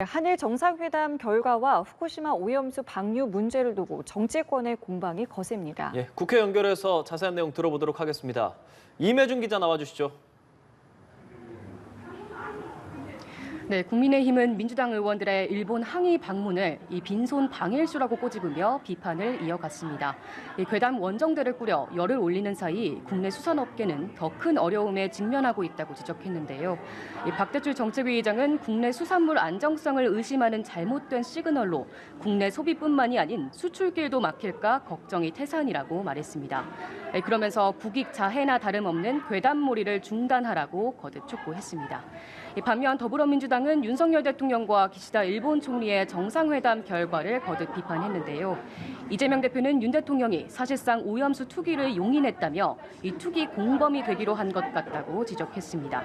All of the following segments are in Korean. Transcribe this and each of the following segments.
한일 정상회담 결과와 후쿠시마 오염수 방류 문제를 두고 정치권의 공방이 거셉니다. 예, 국회 연결해서 자세한 내용 들어보도록 하겠습니다. 임혜준 기자 나와주시죠. 네, 국민의힘은 민주당 의원들의 일본 항의 방문을 이 빈손 방일수라고 꼬집으며 비판을 이어갔습니다. 괴담 원정대를 꾸려 열을 올리는 사이 국내 수산업계는 더 큰 어려움에 직면하고 있다고 지적했는데요. 박대출 정책위의장은 국내 수산물 안정성을 의심하는 잘못된 시그널로 국내 소비뿐만이 아닌 수출길도 막힐까 걱정이 태산이라고 말했습니다. 그러면서 국익 자해나 다름없는 괴담몰이를 중단하라고 거듭 촉구했습니다. 반면 더불어민주당은 윤석열 대통령과 기시다 일본 총리의 정상회담 결과를 거듭 비판했는데요. 이재명 대표는 윤 대통령이 사실상 오염수 투기를 용인했다며 이 투기 공범이 되기로 한 것 같다고 지적했습니다.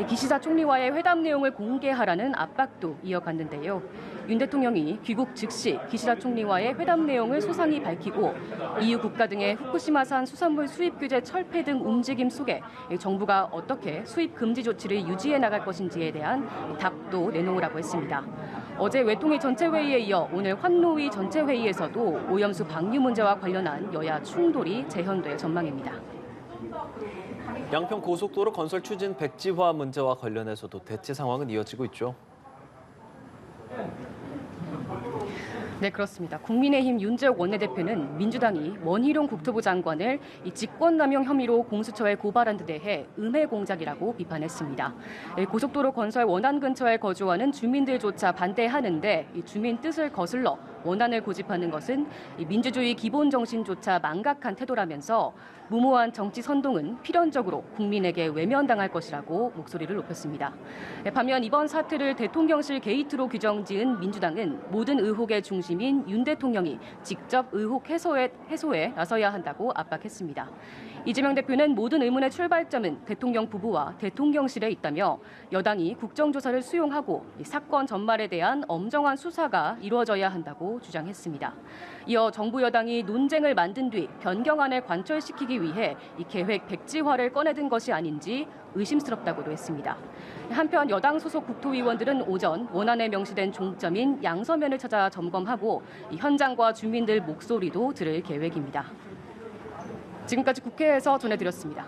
기시다 총리와의 회담 내용을 공개하라는 압박도 이어갔는데요. 윤 대통령이 귀국 즉시 기시다 총리와의 회담 내용을 소상히 밝히고 EU 국가 등의 후쿠시마산 수산물 수입 규제 철폐 등 움직임 속에 정부가 어떻게 수입 금지 조치를 유지해 나갈 것인지에 대한 답도 내놓으라고 했습니다. 어제 외통위 전체회의에 이어 오늘 환노위 전체회의에서도 오염수 방류 문제와 관련한 여야 충돌이 재현될 전망입니다. 양평 고속도로 건설 추진 백지화 문제와 관련해서도 대치 상황은 이어지고 있죠. 네, 그렇습니다. 국민의힘 윤재욱 원내대표는 민주당이 원희룡 국토부 장관을 이 직권남용 혐의로 공수처에 고발한 데 대해 음해 공작이라고 비판했습니다. 고속도로 건설 원안 근처에 거주하는 주민들조차 반대하는데 이 주민 뜻을 거슬러 원안을 고집하는 것은 이 민주주의 기본 정신조차 망각한 태도라면서 무모한 정치 선동은 필연적으로 국민에게 외면당할 것이라고 목소리를 높였습니다. 반면 이번 사태를 대통령실 게이트로 규정지은 민주당은 모든 의혹의 중심인 윤 대통령이 직접 의혹 해소에 나서야 한다고 압박했습니다. 이재명 대표는 모든 의문의 출발점은 대통령 부부와 대통령실에 있다며 여당이 국정조사를 수용하고 이 사건 전말에 대한 엄정한 수사가 이루어져야 한다고 주장했습니다. 이어 정부 여당이 논쟁을 만든 뒤 변경안을 관철시키기 위해 이 계획 백지화를 꺼내든 것이 아닌지 의심스럽다고도 했습니다. 한편 여당 소속 국토위원들은 오전 원안에 명시된 종점인 양서면을 찾아 점검하고 이 현장과 주민들 목소리도 들을 계획입니다. 지금까지 국회에서 전해드렸습니다.